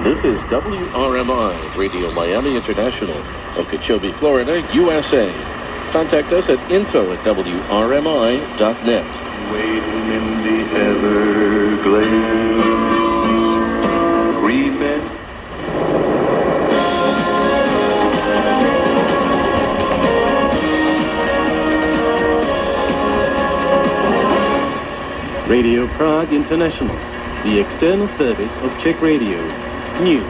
This is WRMI, Radio Miami International, Okeechobee, Florida, USA. Contact us at info@wrmi.net. Waiting in the Everglades, remember. Radio Prague International, the external service of Czech radio. News.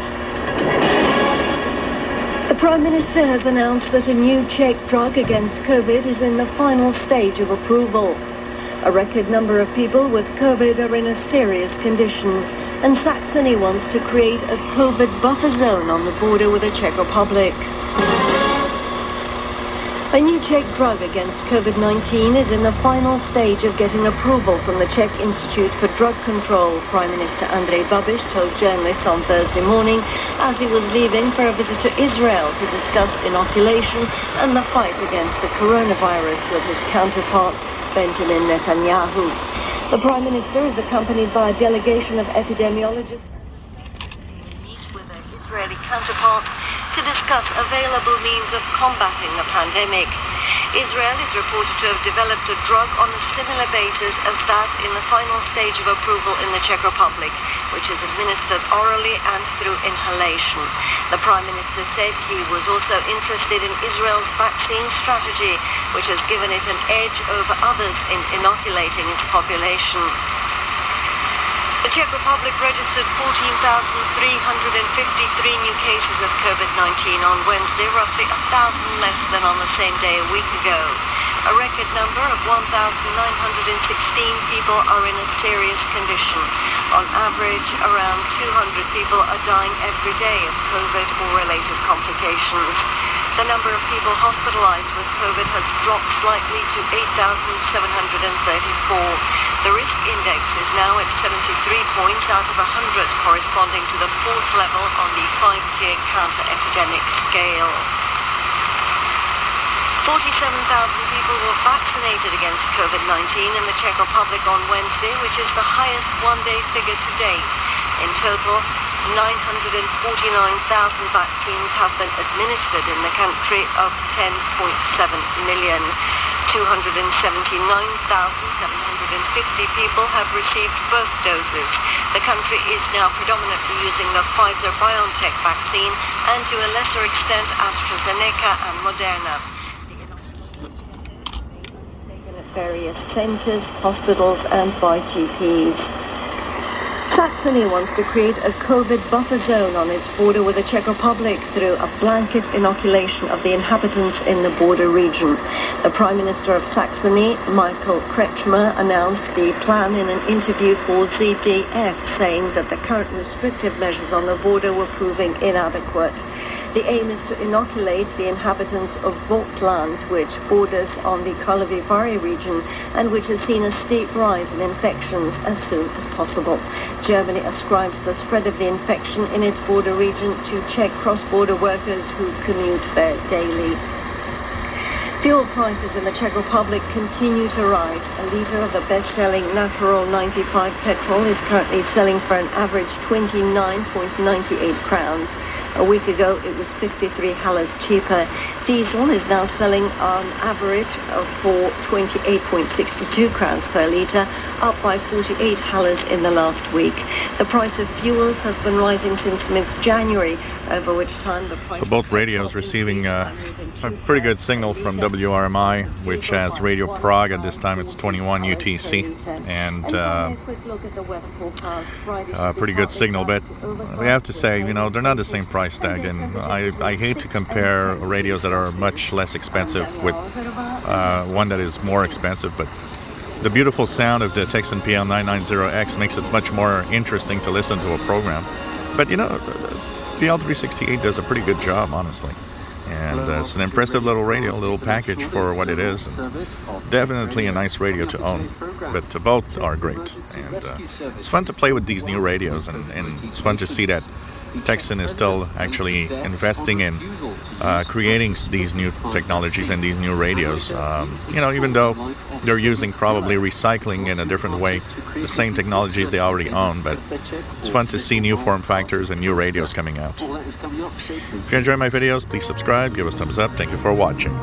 The Prime Minister has announced that a new Czech drug against COVID is in the final stage of approval. A record number of people with COVID are in a serious condition, and Saxony wants to create a COVID buffer zone on the border with the Czech Republic. A new Czech drug against COVID-19 is in the final stage of getting approval from the Czech Institute for Drug Control, Prime Minister Andrej Babiš told journalists on Thursday morning as he was leaving for a visit to Israel to discuss inoculation and the fight against the coronavirus with his counterpart, Benjamin Netanyahu. The Prime Minister is accompanied by a delegation of epidemiologists meet with their Israeli counterpart to discuss available means of combating the pandemic. Israel is reported to have developed a drug on a similar basis as that in the final stage of approval in the Czech Republic, which is administered orally and through inhalation. The Prime Minister said he was also interested in Israel's vaccine strategy, which has given it an edge over others in inoculating its population. The Czech Republic registered 14,353 new cases of COVID-19 on Wednesday, roughly 1,000 less than on the same day a week ago. A record number of 1,916 people are in a serious condition. On average, around 200 people are dying every day of COVID or related complications. The number of people hospitalized with COVID has dropped slightly to 8,734. The risk index is now at 73 points out of 100, corresponding to the fourth level on the 5-tier counter-epidemic scale. 47,000 people were vaccinated against COVID-19 in the Czech Republic on Wednesday, which is the highest one-day figure to date. In total, 949,000 vaccines have been administered in the country of 10.7 million. 279,750 people have received both doses. The country is now predominantly using the Pfizer-BioNTech vaccine and to a lesser extent AstraZeneca and Moderna. Taken at various centres, hospitals and by GPs. Saxony wants to create a COVID buffer zone on its border with the Czech Republic through a blanket inoculation of the inhabitants in the border region. The Prime Minister of Saxony, Michael Kretschmer, announced the plan in an interview for ZDF, saying that the current restrictive measures on the border were proving inadequate. The aim is to inoculate the inhabitants of Vogtland, which borders on the Karlovy Vary region and which has seen a steep rise in infections as soon as possible. Germany ascribes the spread of the infection in its border region to Czech cross-border workers who commute there daily. Fuel prices in the Czech Republic continue to rise. A litre of the best-selling natural 95 petrol is currently selling for an average 29.98 crowns. A week ago, it was 53 thalers cheaper. Diesel is now selling on average for 28.62 crowns per litre, up by 48 thalers in the last week. The price of fuels has been rising since mid-January, over which time the price... So both radios receiving a pretty good signal from WRMI, which has Radio Prague. At this time it's 21 UTC, and a pretty good signal, but we have to say, you know, they're not the same price tag, and I hate to compare radios that are much less expensive with one that is more expensive, but the beautiful sound of the Tecsun PL-990x makes it much more interesting to listen to a program. But you know, PL-368 does a pretty good job, honestly. And it's an impressive little radio, little package for what it is. Definitely a nice radio to own, but both are great. And it's fun to play with these new radios, and it's fun to see that Tecsun is still actually investing in creating these new technologies and these new radios. You know, even though they're using probably recycling in a different way the same technologies they already own, but it's fun to see new form factors and new radios coming out. If you enjoy my videos, please subscribe, give us a thumbs up. Thank you for watching.